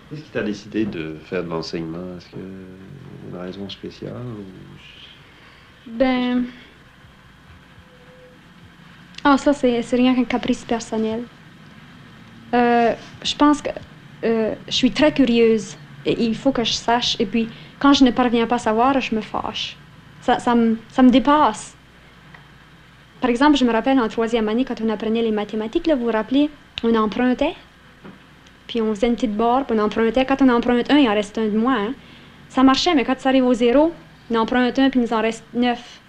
Qu'est-ce qui t'a décidé de faire de l'enseignement? Est-ce qu'il y a une raison spéciale? Ben... Ah, ça, c'est rien qu'un caprice personnel. Je pense que je suis très curieuse et il faut que je sache. Et puis, quand je ne parviens pas à savoir, je me fâche. Ça me dépasse. Par exemple, je me rappelle en troisième année, quand on apprenait les mathématiques, là, vous vous rappelez, on empruntait, puis on faisait une petite barre, puis on empruntait. Quand on emprunte un, il en reste un de moins. Hein. Ça marchait, mais quand ça arrive au zéro, on emprunte un, puis il nous en reste 9.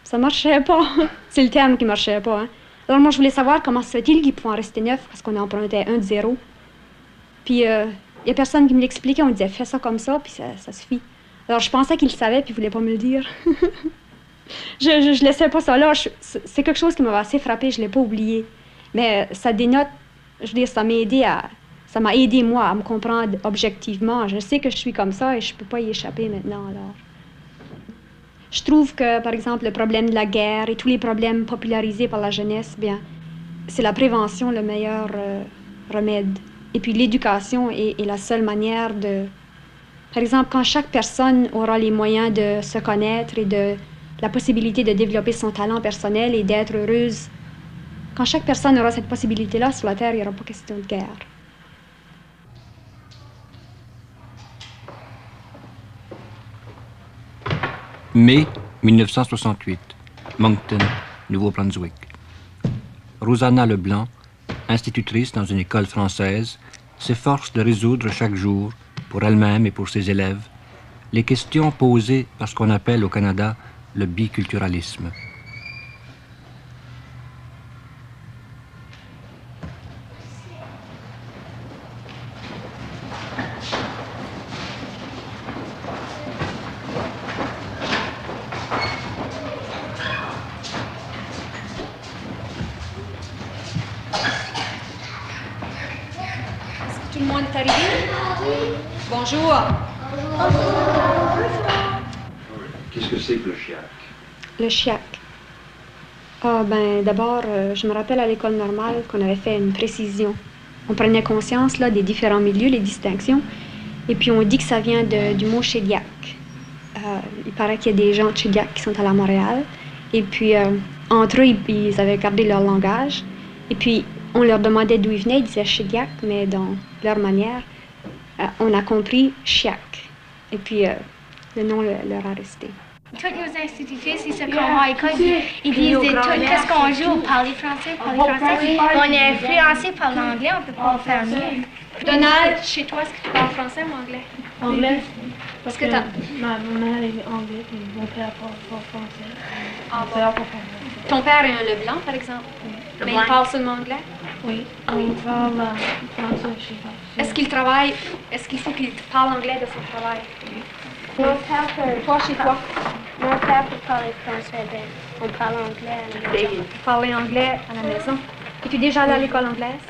Ça marchait pas. C'est le terme qui marchait pas. Hein. Alors moi, je voulais savoir comment se fait-il qu'il pouvait en rester 9 parce qu'on empruntait un de 0. Puis il y a personne qui me l'expliquait. On disait, fais ça comme ça, puis ça suffit. Alors je pensais qu'il le savait, puis il voulait pas me le dire. je laissais pas ça là. C'est quelque chose qui m'avait assez frappé, je l'ai pas oublié. Mais ça dénote, je veux dire, ça m'a aidé, moi, à me comprendre objectivement. Je sais que je suis comme ça et je peux pas y échapper maintenant, alors. Je trouve que, par exemple, le problème de la guerre et tous les problèmes popularisés par la jeunesse, bien, c'est la prévention le meilleur remède. Et puis l'éducation est la seule manière de... Par exemple, quand chaque personne aura les moyens de se connaître et de la possibilité de développer son talent personnel et d'être heureuse, quand chaque personne aura cette possibilité-là sur la Terre, il n'y aura pas question de guerre. Mai 1968, Moncton, Nouveau-Brunswick. Rosanna Leblanc, institutrice dans une école française, s'efforce de résoudre chaque jour, pour elle-même et pour ses élèves, les questions posées par ce qu'on appelle au Canada le biculturalisme. Tout le monde est arrivé? Oui. Bonjour. Qu'est-ce que c'est que le chiac? Le chiac. Ah, ben, d'abord, je me rappelle à l'école normale qu'on avait fait une précision. On prenait conscience, là, des différents milieux, les distinctions. Et puis, on dit que ça vient du mot chéliac. Il paraît qu'il y a des gens de Chéliac qui sont allés à Montréal. Et puis, entre eux, ils avaient gardé leur langage. Et puis, on leur demandait d'où ils venaient. Ils disaient Chéliac, mais dans leur manière, on a compris chiac. Et puis, le nom leur a resté. Toutes nos institutrices, ils se convoient à l'école, ils disent tout ce qu'on joue, parler français. On est influencé par l'anglais, on ne peut pas faire mieux. Donald, chez toi, est-ce que tu parles français ou anglais? Anglais. Parce que ta ma mère est anglais et mon père parle français. Ah, bon. Ton père est un Leblanc, par exemple? Oui. Mais il parle seulement anglais? Oui, on parle français chez moi. Est-ce qu'il travaille? Est-ce qu'il faut qu'il parle anglais de son travail? Oui. Mon père peut... Toi, chez toi? Mon père peut parler français, ben, on parle anglais à la maison. Parler anglais à la maison. Es-tu déjà allé à l'école anglaise?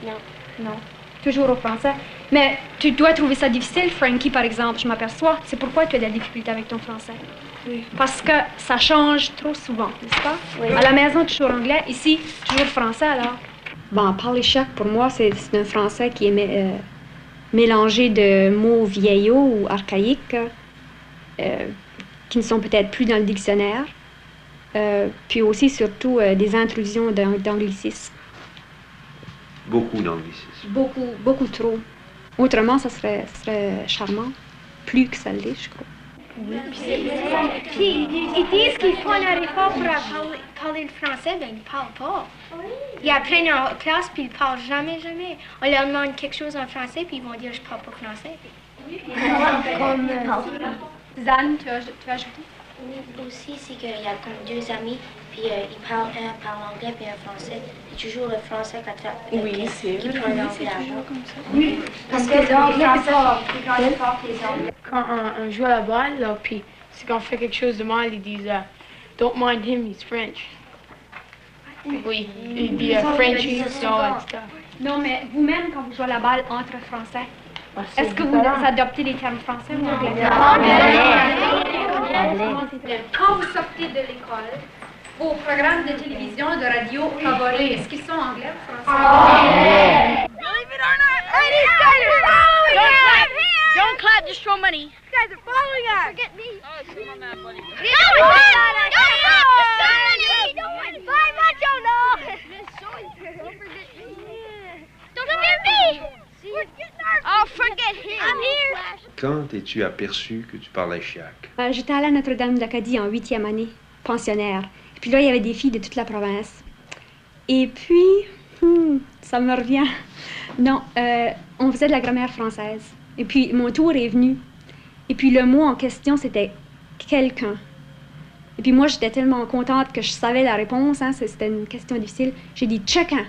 Non. Non. Toujours au français. Mais tu dois trouver ça difficile, Frankie, par exemple, je m'aperçois. C'est pourquoi tu as de la difficulté avec ton français. Oui. Parce que ça change trop souvent, n'est-ce pas? Oui. À la maison, toujours anglais. Ici, toujours français, alors. Bon, parler chiac, pour moi, c'est un français qui est mélangé de mots vieillots ou archaïques qui ne sont peut-être plus dans le dictionnaire. Puis aussi, surtout, des intrusions d'anglicisme. Beaucoup d'anglicisme. Beaucoup trop. Autrement, ça serait charmant. Plus que ça l'est, je crois. Oui. Puis ils disent qu'ils font leur effort pour parler le français, ben ils ne parlent pas. Ils apprennent en classe, puis ils ne parlent jamais. On leur demande quelque chose en français, puis ils vont dire « je parle pas français ». Comme Zane, tu as ajouté? Oui, aussi, c'est qu'il y a comme deux amis, puis un parle anglais puis un français. C'est toujours le français qui prend l'anglais avant. Oui, parce que l'anglais est fort, plus grand effort que les anglais. Quand on joue à la balle, là, puis c'est qu'on fait quelque chose de mal, ils disent Don't mind him, he's French. Oui, ils disent Frenchie, so and stuff. Non, mais vous-même, quand vous jouez à la balle entre français, est-ce que vous adoptez les termes français ou anglais? Quand vous sortez de l'école, vos programmes de télévision, de radio favoris, est-ce qu'ils sont anglais ou français? Anglais! God, just throw money. You guys are following us. Forget me. Oh, come on, man, buddy. Don't buy macho, no. Don't forget me. Oh, forget him. I'm here. Quand es-tu aperçu que tu parlais chiac? J'étais allée à Notre-Dame d'Acadie en 8e année, pensionnaire. Et puis là, il y avait des filles de toute la province. Et puis, ça me revient. Non, on faisait de la grammaire française. Et puis, mon tour est venu. Et puis, le mot en question, c'était « quelqu'un ». Et puis, moi, j'étais tellement contente que je savais la réponse. Hein, c'était une question difficile. J'ai dit « chacun ».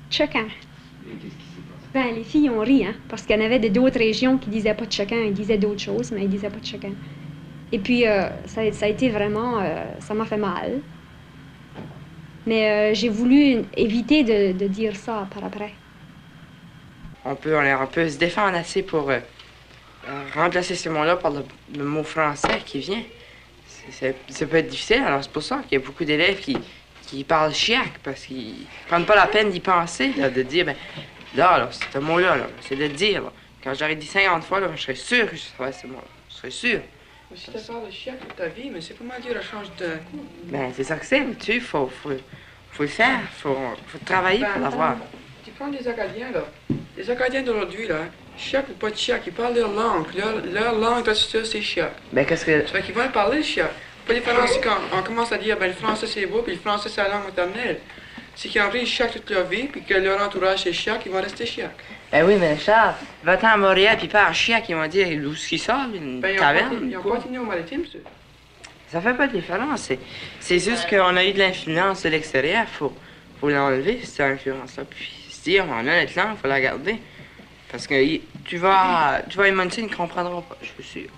Chacun. Et qu'est-ce qui s'est passé? Ben, les filles ont ri, hein, parce qu'il y en avait d'autres régions qui disaient pas de chacun, ils disaient d'autres choses, mais ils disaient pas de chacun. Et puis, ça a été vraiment... ça m'a fait mal. Mais j'ai voulu éviter de dire ça par après. On peut se défendre assez pour remplacer ce mot-là par le mot français qui vient. Ça peut être difficile, alors c'est pour ça qu'il y a beaucoup d'élèves qui parlent chiac, parce qu'ils prennent pas la peine d'y penser, là, de dire, ben, là, ce mot-là, c'est de dire. Là. Quand j'aurais dit 50 fois, là, je serais sûr que je savais ce mot-là. Je serais sûr. Mais si tu parles chiac toute ta vie, mais c'est pas mal dur à changer d'un coup. Ben, c'est ça que c'est, mais tu sais, faut le faire, faut travailler pour l'avoir. Tu prends des Acadiens, là. Les Acadiens d'aujourd'hui, là, chiac ou pas de chiac, ils parlent leur langue. Leur langue, c'est chiac. Ben, qu'est-ce que... Ça fait qu'ils vont parler chiac. Pas de différence, c'est quand on commence à dire, ben, le français c'est beau, puis le français c'est la langue maternelle. C'est qu'ils ont appris chiac toute leur vie, puis que leur entourage c'est chiac, ils vont rester chiac. Ben oui, mais Charles, va-t'en à Montréal, puis parle chiac, ils vont dire d'où ce qu'ils sortent, une taverne. Ils ont continué au maritime, ça. Ça fait pas de différence. C'est juste qu'on a eu de l'influence de l'extérieur. Faut l'enlever, cette influence-là. Puis se dire, on a notre langue, faut la garder. Parce que tu vas émonter, ils ne comprendront pas, je suis sûr.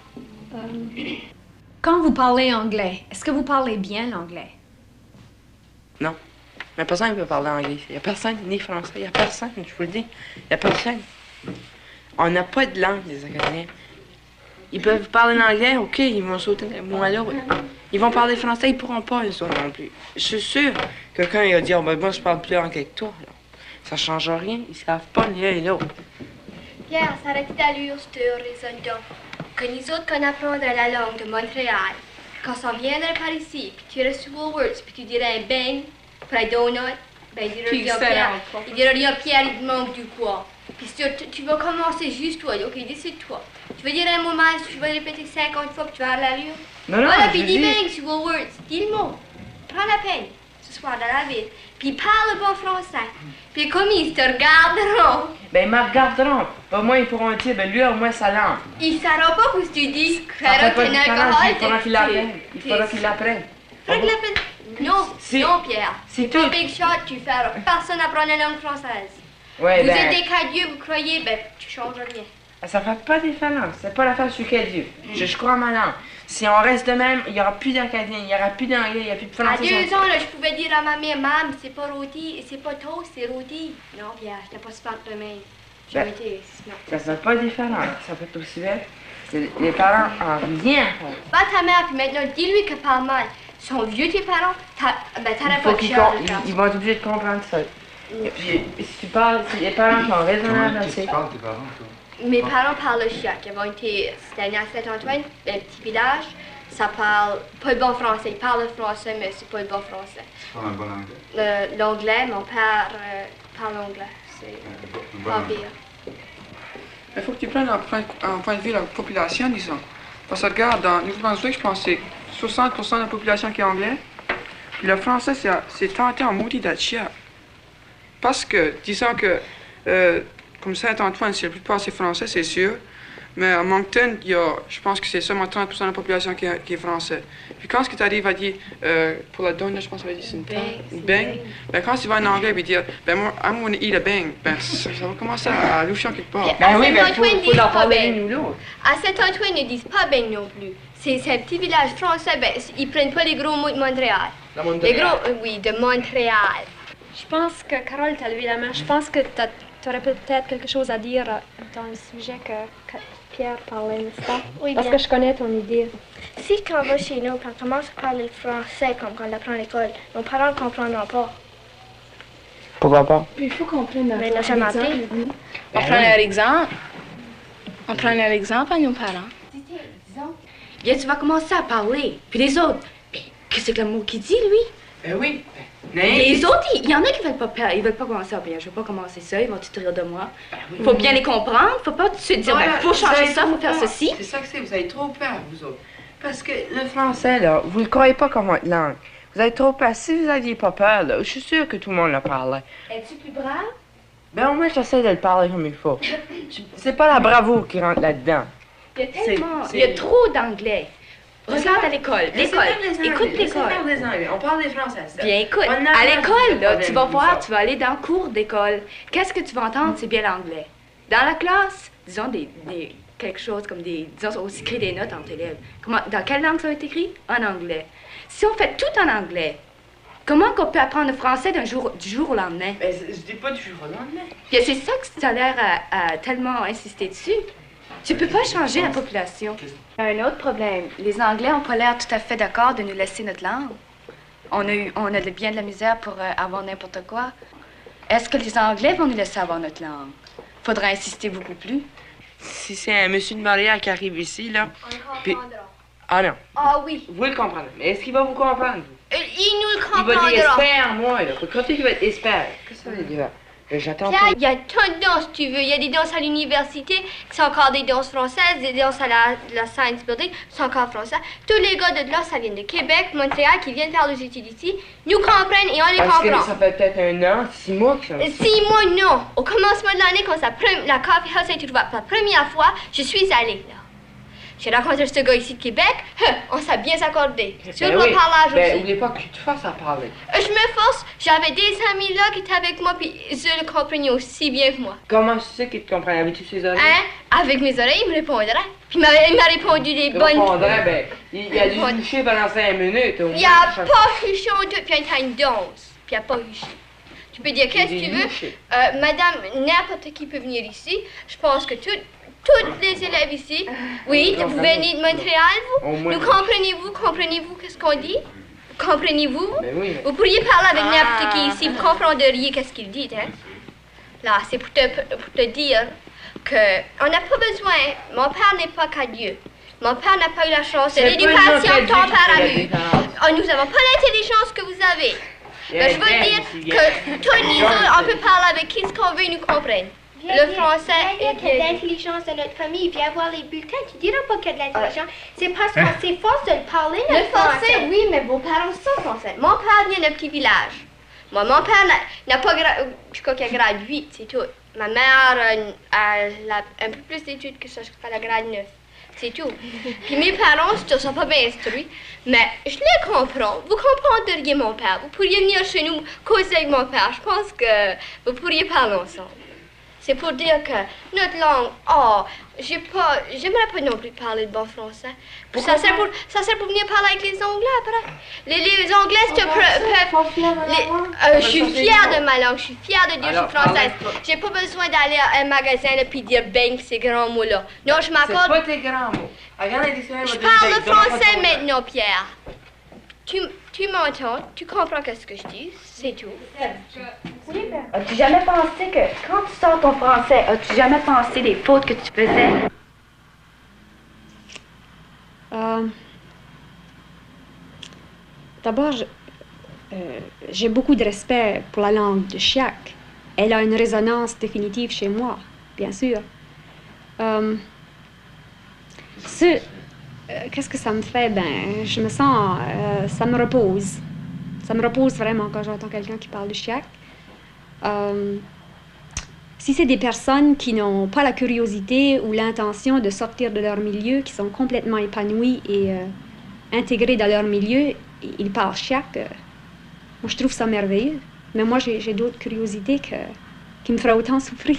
Quand vous parlez anglais, est-ce que vous parlez bien l'anglais? Non. Mais personne ne peut parler anglais. Il n'y a personne, ni français. Il n'y a personne, je vous le dis. Il n'y a personne. On n'a pas de langue, les Acadiens. Ils peuvent parler l'anglais, OK, ils vont sauter d'un mot à l'autre. Ils vont parler français, ils pourront pas, eux autres non plus. Je suis sûr que quand il va dire, ben moi je parle plus anglais que toi, là, ça change rien, ils savent pas l'un et l'autre. Pierre, s'arrête d'allure, je te raisonne. Que nous autres qu'on apprendrait la langue de Montréal, quand on viendrait par ici, puis tu irais sur Woolworths, puis tu dirais un bang pour un donut, ben il dirait rien Pierre. Il dirait rien Pierre, il te manque du quoi. Puis tu vas commencer juste toi, OK, décide-toi. Tu veux dire un mot mal, tu vas répéter 50 fois, puis tu vas avoir l'allure. Non, voilà, puis dis bang sur Woolworths, dis le mot. Prends la peine, ce soir dans la ville. Puis parle bon français. Puis comme ils te regarderont. Ben ils me regarderont. Au moins ils pourront dire, ben lui au moins sa langue. Ils ne sauront pas que tu dis que il faudra qu'il l'apprenne. Il faudra qu'il l'apprenne. Non, non Pierre. C'est tout. Big shot, tu feras. Personne n'apprend la langue française. Ouais, vous êtes des cadieux, vous croyez, ben tu changes rien. Ça fait pas de différence. C'est pas l'affaire sur quel Dieu. Je crois en ma langue. Si on reste de même, il n'y aura plus d'Acadien, il n'y aura plus d'anglais, il n'y a plus de français. À 2 ans, là, je pouvais dire à ma mère, Mam, c'est pas rôti, c'est pas toast, c'est rôti. Non, Pierre, je n'étais pas smart de même. Ben, ça fait pas de différence. Ça fait aussi bien. Les parents en rien. Va ta mère, puis maintenant, dis-lui que parle mal. Sont vieux tes parents, ben t'aurais pas de chance. Ils vont être obligés de comprendre ça. Et puis, si tu parles, si les parents sont raisonnables, c'est... Comment tu parles tes parents, toi? Mes parents parlent chiac. C'était à Saint-Antoine, un petit village. Ça parle pas le bon français. Ils parlent le français, mais c'est pas le bon français. Tu parles un bon anglais? L'anglais, mon père parle anglais. C'est pas pire. Il faut que tu prennes en point de vue la population, disons. Parce que regarde, dans Nouveau-Brunswick, je pense que c'est 60% de la population qui est anglais. Puis le français, c'est tenté en maudit d'être chiac. Parce que, disons que, comme Saint-Antoine, la plupart c'est français, c'est sûr. Mais à Moncton, je pense que c'est seulement 30% de la population qui est français. Puis quand tu arrives à dire, pour la donne, je pense que c'est une bang, ben quand tu vas en anglais et dire, ben moi, I'm gonna eat a bang, ben ça va commencer à loucher quelque part. Ben oui, ben faut leur parler l'une ou l'autre. À Saint-Antoine, ils disent pas bang non plus. C'est un petit village français, ben ils prennent pas les gros mots de Montréal. Les gros, oui, de Montréal. Je pense que, Carole, tu as levé la main, je pense que tu aurais peut-être quelque chose à dire dans le sujet que Pierre parlait, n'est-ce pas? Oui, parce que je connais ton idée. Si quand on va chez nous, quand on commence à parler le français comme quand on l'apprend à l'école, nos parents ne comprendront pas. Pourquoi pas? Il faut qu'on prenne mais on n'a jamais appris. On prend leur exemple. On prenait l'exemple à nos parents. Disons, bien, tu vas commencer à parler. Puis les autres, qu'est-ce que le mot qu'il dit, lui? Ben oui. Les autres, il y en a qui veulent pas, ils veulent pas commencer à bien. Je vais pas commencer ça, ils vont tout rire de moi. Faut bien les comprendre, faut pas tout de suite dire, faut changer ça, faut faire ceci. C'est ça que c'est, vous avez trop peur, vous autres. Parce que le français, là, vous le croyez pas comme votre langue. Vous avez trop peur. Si vous aviez pas peur, là, je suis sûre que tout le monde le parlait. Es-tu plus brave? Ben au moins, j'essaie de le parler comme il faut. C'est pas la bravoure qui rentre là-dedans. Il y a tellement, il y a trop d'anglais. Regarde à l'école. L'école. Écoute l'école. On parle des français. Bien, écoute. À l'école, là, tu vas voir, tu vas aller dans le cours d'école. Qu'est-ce que tu vas entendre? C'est bien l'anglais. Dans la classe, disons quelque chose comme disons, on s'écrit des notes entre élèves. Dans quelle langue ça va être écrit? En anglais. Si on fait tout en anglais, comment qu'on peut apprendre le français du jour au lendemain? Ben, je dis pas du jour au lendemain. Bien, c'est ça que tu as l'air à tellement insister dessus. Tu peux pas changer la population. Un autre problème. Les Anglais n'ont pas l'air tout à fait d'accord de nous laisser notre langue. On a bien de la misère pour avoir n'importe quoi. Est-ce que les Anglais vont nous laisser avoir notre langue? Faudra insister beaucoup plus. Si c'est un monsieur de Montréal qui arrive ici, là... Puis... Ah non. Ah oui. Vous le comprenez. Mais est-ce qu'il va vous comprendre, vous? Il nous le comprendra. comprendra. Il va dire espère, moi, là. Faut croire qu'il va être espère. Qu'est-ce que ça veut dire? J'attends pas. Il y a tant de danses, tu veux. Il y a des danses à l'université qui sont encore des danses françaises, des danses à la Science Building qui sont encore françaises. Tous les gars de là, ça vient de Québec, Montréal, qui viennent faire leurs études ici, nous comprennent et on les comprend. Parce que ça fait peut-être 1 an, 6 mois que ça... 6 mois, non. Au commencement de l'année, quand la Coffee House a été ouverte pour la première fois, je suis allée là. J'ai rencontré ce gars ici de Québec, on s'est bien accordé. Sur le parlage aussi. Ben, n'oubliez pas que tu te fasses à parler. Je me force, j'avais des amis là qui étaient avec moi, puis ils le comprenaient aussi bien que moi. Comment tu sais qu'ils te comprennent? Avais-tu ses oreilles? Hein? Avec mes oreilles, il me répondrait. Puis il m'a répondu des bonnes... Il répondrait, ben, il a dû hucher pendant 5 minutes. Il n'y a pas huché en tout, puis il y a une danse. Puis il n'y a pas huché. Tu peux dire qu'est-ce que tu veux. Madame, n'importe qui peut venir ici. Je pense que toutes les élèves ici, oui, vous venez de Montréal, vous? Nous comprenez-vous qu'est-ce qu'on dit? Comprenez-vous? Oui. Vous pourriez parler avec n'importe qui ici, vous comprendriez qu'est-ce qu'il dit, hein? Là, c'est pour te dire qu'on n'a pas besoin, mon père n'est pas qu'à Dieu. Mon père n'a pas eu la chance de l'éducation que ton père a eue. Nous n'avons pas l'intelligence que vous avez. Mais je veux dire que tous les autres, on peut parler avec qui ce qu'on veut, ils nous comprennent. Le français est de l'intelligence de notre famille. Viens voir les bulletins. Tu diras pas qu'il y a de l'intelligence. C'est parce qu'on s'efforce de le parler. Le français, oui, mais vos parents sont français. Mon père vient d'un petit village. Moi, mon père n'a pas... Je crois qu'il a grade 8, c'est tout. Ma mère a un peu plus d'études que ça, je crois qu'elle a grade 9. C'est tout. Puis mes parents, ne sont pas bien instruits, mais je les comprends. Vous comprendriez mon père. Vous pourriez venir chez nous causer avec mon père. Je pense que vous pourriez parler ensemble. C'est pour dire que notre langue, j'aimerais pas non plus parler de bon français. Ça sert pour venir parler avec les Anglais après. Les Anglais peuvent... je suis fière de ma langue, je suis fière de dire que je suis française. J'ai pas besoin d'aller à un magasin et puis dire bang ces grands mots-là. Non, je m'accorde... C'est pas tes grands mots. Je parle le français maintenant, Pierre. Tu m'entends, tu comprends ce que je dis, c'est tout. As-tu jamais pensé que, quand tu sors ton français, as-tu jamais pensé des fautes que tu faisais? D'abord, j'ai beaucoup de respect pour la langue de Chiac. Elle a une résonance définitive chez moi, bien sûr. Qu'est-ce que ça me fait? Ben, je me sens... ça me repose. Ça me repose vraiment quand j'entends quelqu'un qui parle de Chiac. Si c'est des personnes qui n'ont pas la curiosité ou l'intention de sortir de leur milieu, qui sont complètement épanouies et intégrées dans leur milieu, ils parlent Chiac, moi je trouve ça merveilleux. Mais moi j'ai d'autres curiosités qui me feraient autant souffrir,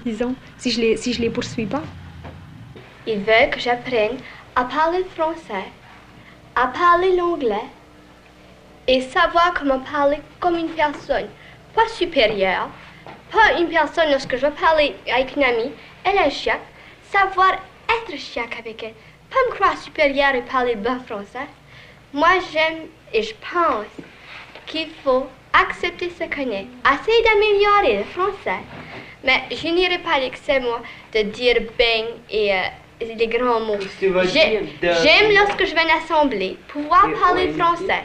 disons, si je les poursuis pas. Ils veulent que j'apprenne à parler le français, à parler l'anglais et savoir comment parler comme une personne, pas supérieure, pas une personne lorsque je vais parler avec une amie, elle est Chiac, savoir être Chiac avec elle, pas me croire supérieure et parler le bon français. Moi j'aime et je pense qu'il faut accepter ce qu'on est, essayer d'améliorer le français, Mais je n'irai pas l'excès, moi, de dire bang et les grands mots. J'aime lorsque je vais à l'assemblée, pouvoir parler français.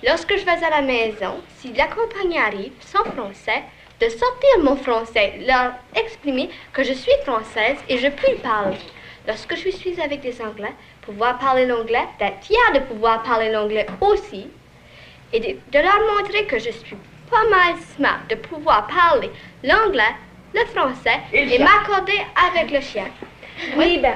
Lorsque je vais à la maison, si la compagnie arrive sans français, de sortir mon français, leur exprimer que je suis française et je peux parler. Lorsque je suis avec des Anglais, pouvoir parler l'anglais, d'être fière de pouvoir parler l'anglais aussi, et de leur montrer que je suis pas mal smart de pouvoir parler l'anglais, le français et m'accorder avec le chien. Oui, ben.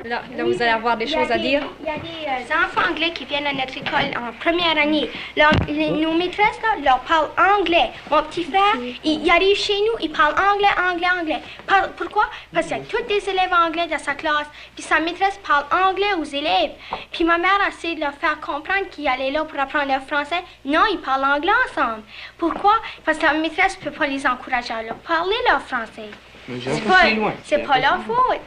Là, vous allez avoir des choses à dire. Il y a des enfants anglais qui viennent à notre école en première année. Nos maîtresses leur parlent anglais. Mon petit frère, il arrive chez nous, il parle anglais. Pourquoi? Parce qu'il y a tous des élèves anglais dans sa classe. Puis sa maîtresse parle anglais aux élèves. Puis ma mère a essayé de leur faire comprendre qu'ils allaient là pour apprendre le français. Non, ils parlent anglais ensemble. Pourquoi? Parce que la maîtresse ne peut pas les encourager à leur parler leur français. C'est pas leur faute.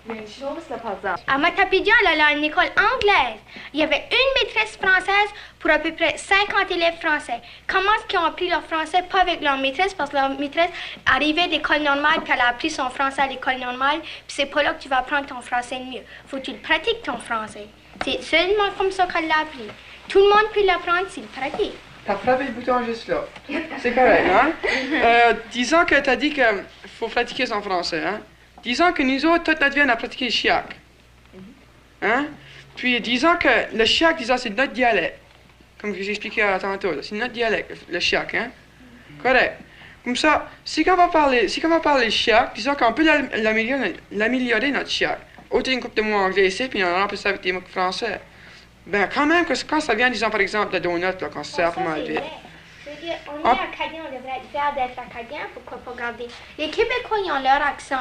Mais une chose, là, par exemple. À Matapédia, elle allait à une école anglaise. Il y avait une maîtresse française pour à peu près 50 élèves français. Comment est-ce qu'ils ont appris leur français? Pas avec leur maîtresse, parce que leur maîtresse arrivait d'école normale, puis elle a appris son français à l'école normale, puis c'est pas là que tu vas apprendre ton français mieux. Faut que tu le pratiques, ton français. C'est seulement comme ça qu'elle l'a appris. Tout le monde peut l'apprendre s'il le pratique. T'as frappé le bouton juste là. C'est correct, hein? Disons que t'as dit qu'il faut pratiquer son français, hein? Disons que nous autres, toute notre vie, on a pratiqué le chiac. Hein? Puis disons que le chiac, c'est notre dialecte. Comme j'ai expliqué tantôt, c'est notre dialecte, le chiac, hein? Correct. Comme ça, si on va parler le chiac, disons qu'on peut l'améliorer notre chiac. Autant une couple de mots anglais ici, puis on remplace ça avec des mots français. Ben quand même, quand ça vient, disons par exemple, de donut, là, qu'on se sert pas mal vite. On est acadien, on devrait être fiers d'être acadien, pourquoi pas garder. Les Québécois, ils ont leur accent,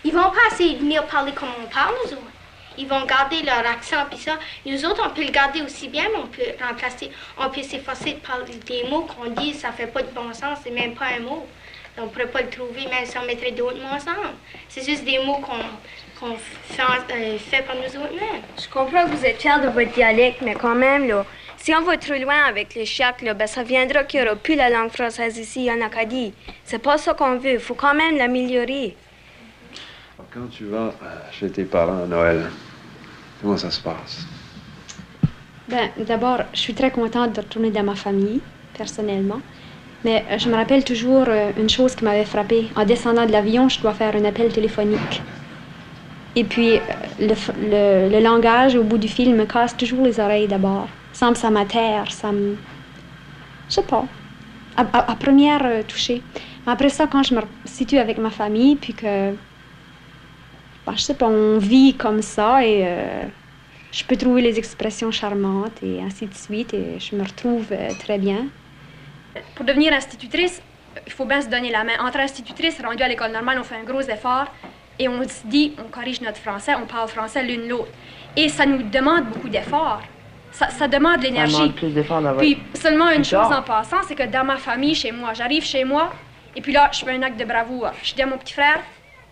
ils vont pas essayer de venir parler comme on parle, nous autres. Ils vont garder leur accent, puis ça. Nous autres, on peut le garder aussi bien, mais on peut remplacer, on peut s'efforcer de parler des mots qu'on dit, ça fait pas de bon sens, c'est même pas un mot. On pourrait pas le trouver, même si on mettrait d'autres mots ensemble. C'est juste des mots qu'on fait par nous autres mêmes. Je comprends que vous êtes fiers de votre dialecte, mais quand même, là, si on va trop loin avec les chiacs, là, ben ça viendra qu'il n'y aura plus la langue française ici en Acadie. C'est pas ça qu'on veut. Il faut quand même l'améliorer. Quand tu vas chez tes parents à Noël, comment ça se passe? Ben, d'abord, je suis très contente de retourner dans ma famille, personnellement. Mais je me rappelle toujours une chose qui m'avait frappée. En descendant de l'avion, je dois faire un appel téléphonique. Et puis, le langage au bout du fil me casse toujours les oreilles d'abord. Ça m'atterre, ça me... Je sais pas. À première touchée. Mais après ça, quand je me situe avec ma famille, puis que... Ben, je sais pas, on vit comme ça et je peux trouver les expressions charmantes et ainsi de suite et je me retrouve très bien. Pour devenir institutrice, il faut bien se donner la main. Entre institutrices rendues à l'école normale, on fait un gros effort et on se dit, on corrige notre français, on parle français l'une l'autre. Et ça nous demande beaucoup d'efforts. Ça demande de l'énergie. Puis seulement une chose en passant, c'est que dans ma famille, chez moi, j'arrive chez moi et puis là, je fais un acte de bravoure. Je dis à mon petit frère,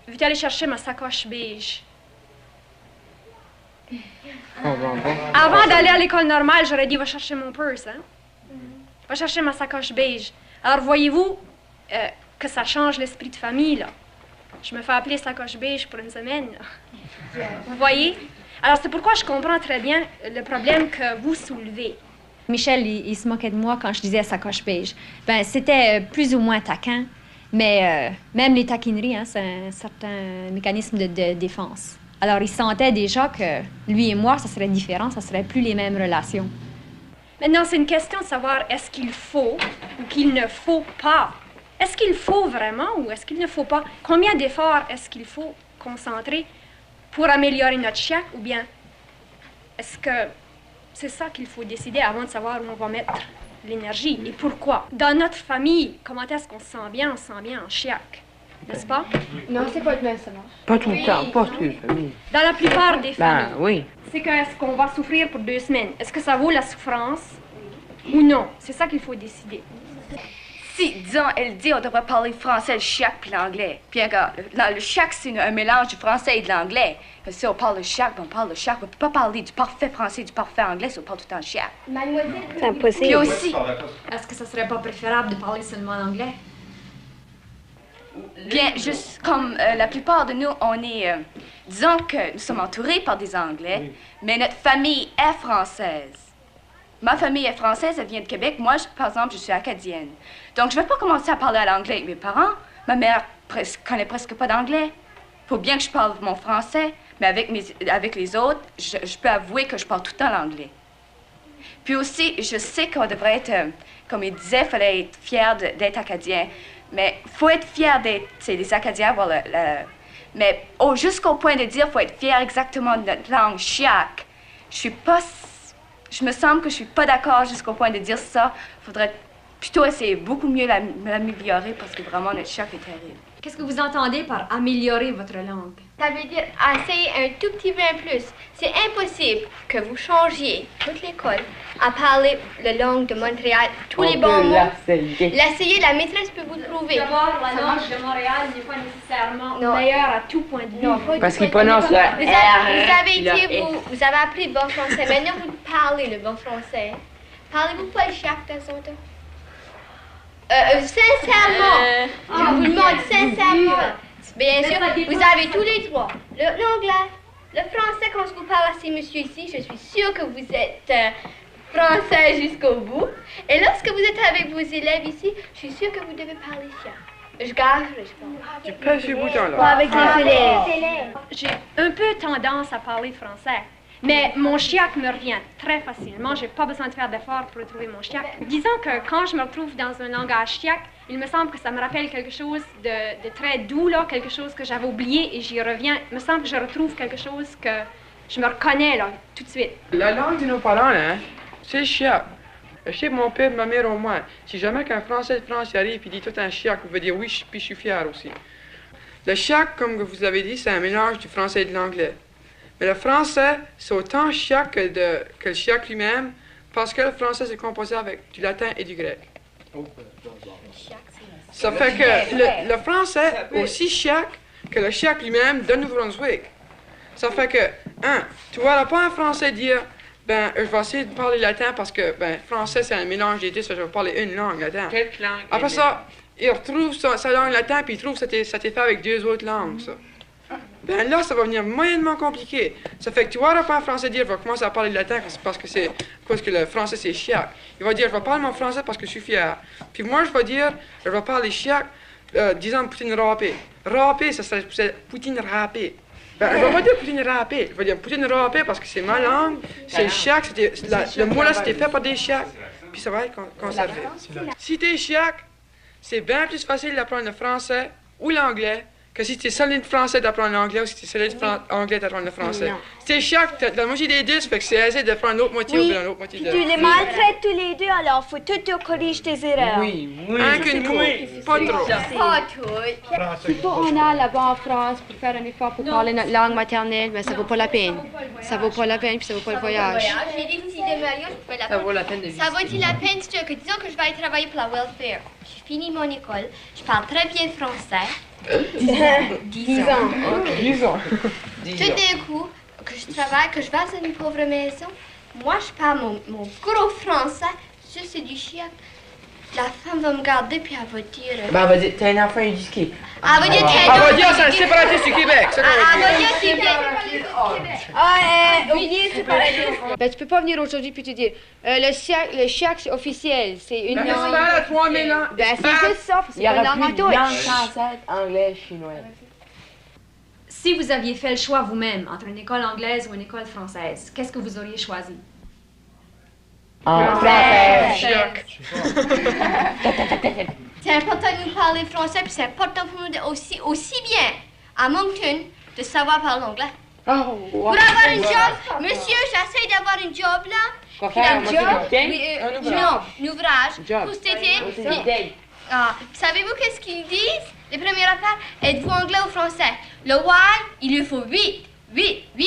veux-tu aller chercher ma sacoche beige? Avant d'aller à l'école normale, j'aurais dit, va chercher mon purse, hein? Va chercher ma sacoche beige. Alors, voyez-vous que ça change l'esprit de famille, là. Je me fais appeler sacoche beige pour une semaine, là. Vous voyez? Alors, c'est pourquoi je comprends très bien le problème que vous soulevez. Michel, il se moquait de moi quand je disais sacoche beige. Ben, c'était plus ou moins taquin, mais même les taquineries, hein, c'est un certain mécanisme de défense. Alors, il sentait déjà que lui et moi, ça serait différent, ça serait plus les mêmes relations. Maintenant, c'est une question de savoir est-ce qu'il faut ou qu'il ne faut pas. Est-ce qu'il faut vraiment ou est-ce qu'il ne faut pas? Combien d'efforts est-ce qu'il faut concentrer pour améliorer notre chiac ou bien est-ce que c'est ça qu'il faut décider avant de savoir où on va mettre l'énergie et pourquoi? Dans notre famille, comment est-ce qu'on se sent bien? On se sent bien en chiac, n'est-ce pas? Non, c'est pas le même, ça marche. Pas tout le temps, pas toutes les familles. Dans la plupart des familles. Ben oui. C'est qu'est-ce qu'on va souffrir pour 2 semaines? Est-ce que ça vaut la souffrance ou non? C'est ça qu'il faut décider. Si, disons, elle dit on devrait parler français, le chiac puis l'anglais. Bien que le chiac, c'est un mélange du français et de l'anglais. Si on parle le chiac, on parle le chiac. On ne peut pas parler du parfait français et du parfait anglais si on parle tout le temps le chiac. C'est impossible. Puis aussi... Est-ce que ça serait pas préférable de parler seulement l'anglais? Bien, juste comme la plupart de nous, on est... disons que nous sommes entourés par des Anglais, mais notre famille est française. Ma famille est française, elle vient de Québec. Moi, par exemple, je suis acadienne. Donc, je ne vais pas commencer à parler à l'anglais avec mes parents. Ma mère connaît presque pas d'anglais. Il faut bien que je parle mon français, mais avec les autres, je peux avouer que je parle tout le temps l'anglais. Puis aussi, je sais qu'on devrait être, comme il disait, il fallait être fier d'être acadien. Mais il faut être fier d'être, les Acadiens, avoir mais jusqu'au point de dire qu'il faut être fier exactement de notre langue, chiac. Je me semble que je suis pas d'accord jusqu'au point de dire ça. Il faudrait plutôt essayer beaucoup mieux l'améliorer parce que vraiment notre chiac est terrible. Qu'est-ce que vous entendez par améliorer votre langue? Ça veut dire essayer un tout petit peu plus. C'est impossible que vous changiez toute l'école à parler la langue de Montréal, tous les bons mots. L'essayer, la maîtresse peut vous le prouver. D'abord, la langue de Montréal n'est pas nécessairement meilleure à tout point de vue. Non, parce qu'ils prononcent le R. Vous avez appris le bon français. Maintenant, vous parlez le bon français. Parlez-vous pas le chiac de temps en temps? Sincèrement, je vous demande sincèrement. Bien sûr, vous avez tous les trois. L'anglais, le français, quand je vous parle à ces messieurs ici, je suis sûre que vous êtes français jusqu'au bout. Et lorsque vous êtes avec vos élèves ici, je suis sûre que vous devez parler chiac. Je gagerai, je pense. Tu pèses sur le bouton, là. Pas avec les élèves. J'ai un peu tendance à parler français. Mais mon chiac me revient très facilement. J'ai pas besoin de faire d'efforts pour retrouver mon chiac. Disons que quand je me retrouve dans un langage chiac, il me semble que ça me rappelle quelque chose de très doux, là, quelque chose que j'avais oublié et j'y reviens. Il me semble que je retrouve quelque chose que je me reconnais là, tout de suite. La langue de nos parents, là, c'est le chiac. Je sais mon père et ma mère au moins. Si jamais qu'un Français de France arrive et dit tout un chiac, vous pouvez dire oui, puis je suis fier aussi. Le chiac, comme vous avez dit, c'est un mélange du français et de l'anglais. Mais le français, c'est autant chiac que le chiac lui-même, parce que le français, c'est composé avec du latin et du grec. Ça fait que le français est aussi chiac que le chiac lui-même de Nouveau-Brunswick. Ça fait que, tu ne verras pas un français dire, ben, je vais essayer de parler latin parce que, ben, français, c'est un mélange des deux, je vais parler une langue, latin. Quelle langue? Après ça, il retrouve sa langue latin, puis il trouve que ça t'est fait avec deux autres langues, ça. Ben là, ça va venir moyennement compliqué. Ça fait que tu vois pas un français dire, je vais commencer à parler le latin parce que le français c'est chiac. Il va dire, je vais parler mon français parce que je suis fier. Puis moi, je vais dire, je vais parler chiac, disons poutine râpée. Râpée, ça serait poutine râpée. Ben, je vais pas dire poutine râpée, je vais dire poutine râpée parce que c'est ma langue, c'est chiac, le mot là c'était fait par des chiacs, puis ça va être conservé. Si t'es chiac, c'est bien plus facile d'apprendre le français ou l'anglais que si tu es solide français d'apprendre l'anglais ou si tu es solide anglais d'apprendre le français. Si tu es chiac, tu as la moitié des deux, ça fait que c'est aisé de prendre l'autre moitié ou bien l'autre moitié. Puis tu les maltraites tous les deux, alors faut tout te corriger tes erreurs. Oui. Qu'une fois, pas trop. Pas tout. Si on a là-bas en France pour faire un effort pour parler notre langue maternelle, mais ça vaut pas la peine. Ça vaut pas la peine, puis ça vaut pas le voyage. J'ai des petits de Mario, je peux la Ça vaut la peine de vivre. Ça vaut-il la peine, c'est que disons que je vais aller travailler pour la welfare. J'ai fini mon école, je parle très bien français. 10 ans. Okay. 10 ans. Tout d'un coup, que je travaille, que je vais dans une pauvre maison, moi je parle mon gros français, ça c'est du chiac. La femme va me regarder puis elle va dire... Ben, elle va dire, t'es un enfant éduqué. Elle va dire, elle va dire, c'est un séparatiste du Québec. Elle va dire, c'est Québec. Oubliez séparatiste. Ben, tu peux pas venir aujourd'hui puis te dire, le chiac c'est officiel, c'est une langue... C'est pas la 3000 ans. Ben, c'est juste ça, c'est pas une langue en tout. Langue française, anglais, chinois. Si vous aviez fait le choix vous-même entre une école anglaise ou une école française, qu'est-ce que vous auriez choisi? En français. C'est important de nous parler français, puis c'est important pour nous aussi bien à Moncton de savoir parler anglais. Pour avoir une job, monsieur, j'essaie d'avoir une job là. Quoi faire, un job? oui, Non, un ouvrage. Pour cet été. Savez-vous qu'est-ce qu'ils disent? Les premières affaires, êtes-vous anglais ou français? Le why, il lui faut 8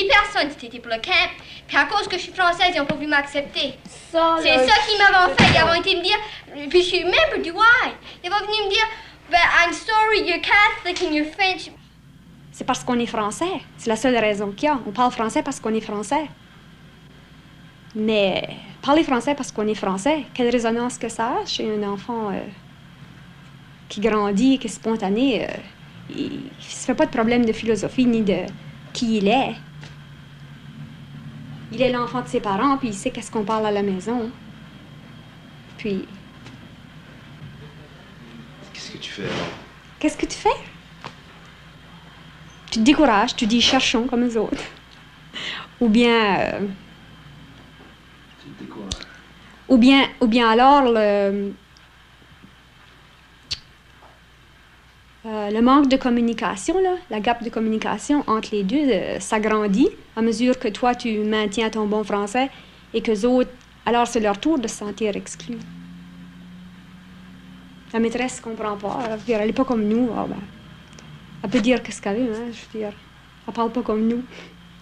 personnes, c'était pour le camp. Puis à cause que je suis française, ils n'ont pas voulu m'accepter. C'est ça qu'ils m'avaient fait. Ils avaient été me dire, puis je suis membre du why. Ils vont venir me dire, but I'm sorry, you're Catholic and you're French. C'est parce qu'on est français. C'est la seule raison qu'il y a. On parle français parce qu'on est français. Mais parler français parce qu'on est français, quelle résonance que ça a chez un enfant qui grandit, qui est spontané, il ne se fait pas de problème de philosophie ni de qui il est. Il est l'enfant de ses parents, puis il sait qu'est-ce qu'on parle à la maison. Puis... Qu'est-ce que tu fais alors? Qu'est-ce que tu fais? Tu te décourages, tu dis cherchons comme eux autres. Ou bien... Tu te décourages. Ou bien alors le manque de communication, là, la gap de communication entre les deux s'agrandit à mesure que toi, tu maintiens ton bon français et que les autres, alors c'est leur tour de se sentir exclus. La maîtresse ne comprend pas. Elle n'est pas comme nous. Ah, ben, elle peut dire qu'est-ce qu'elle veut, hein, je veux dire. Elle ne parle pas comme nous.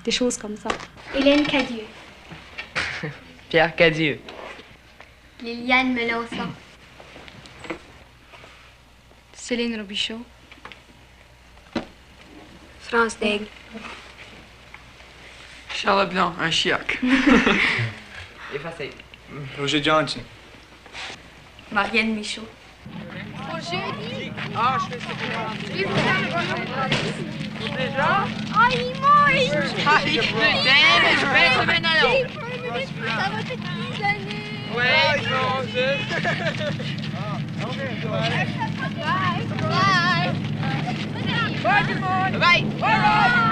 Des choses comme ça. Hélène Cadieux. Pierre Cadieux. Liliane Melançon. Céline Robichaud. France Daigle. Charles Blanc, un chiac. Effacé. Roger Johnson. Marianne Michaud. Pour jeudi? Ah, je fais ça. Déjà? Ah, il mange! Ah, il damn, je vais être maintenant. Ça va être 10 années. Ouais, non, c'est... Bye! Bye! Bye! Bye.